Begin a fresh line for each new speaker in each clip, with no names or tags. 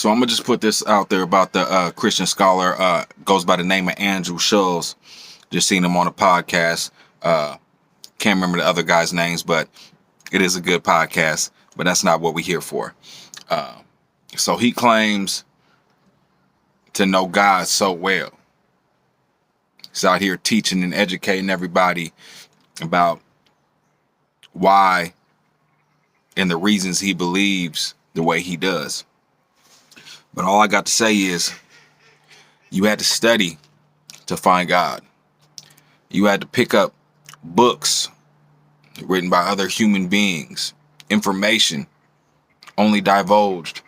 So I'm gonna just put this out there about the Christian scholar, goes by the name of Andrew Schulz. Just seen him on a podcast. Can't remember the other guys' names, but it is a good podcast. But that's not what we're here for. So he claims to know God so well. He's out here teaching and educating everybody about why and the reasons he believes the way he does. But all I got to say is you had to study to find God. You had to pick up books written by other human beings, information only divulged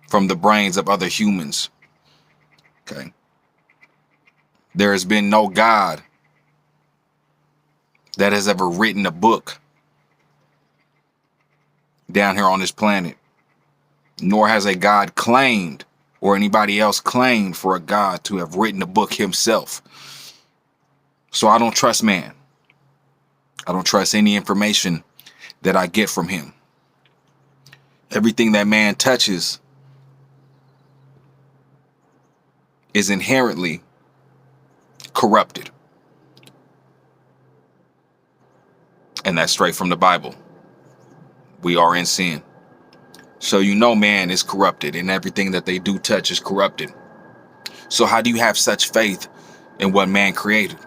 from the brains of other humans. Okay. There has been no God that has ever written a book down here on this planet, nor has a God claimed or anybody else claimed for a God to have written a book himself. So I don't trust man. I don't trust any information that I get from him. Everything that man touches is inherently corrupted. And that's straight from the Bible. We are in sin. So you know man is corrupted and everything that they do touch is corrupted. So how do you have such faith in what man created?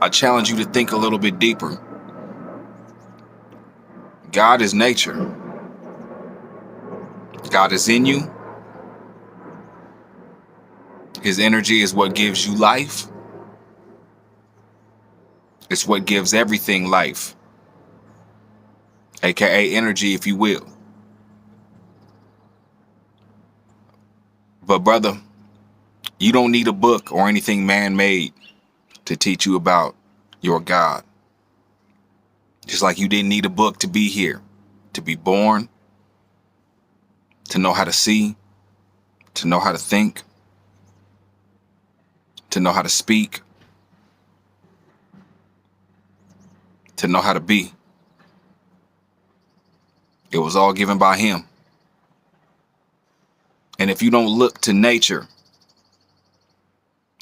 I challenge you to think a little bit deeper. God is nature. God is in you. His energy is what gives you life. It's what gives everything life, aka energy, if you will. But brother, you don't need a book or anything man-made to teach you about your God. Just like you didn't need a book to be here, to be born, to know how to see, to know how to think, to know how to speak, to know how to be. It was all given by him. And if you don't look to nature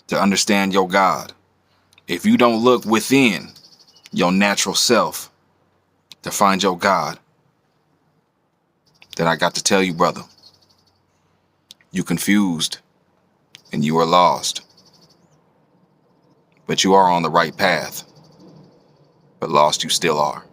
to understand your God, if you don't look within your natural self to find your God, then I got to tell you, brother, you confused and you are lost. But you are on the right path, but lost you still are.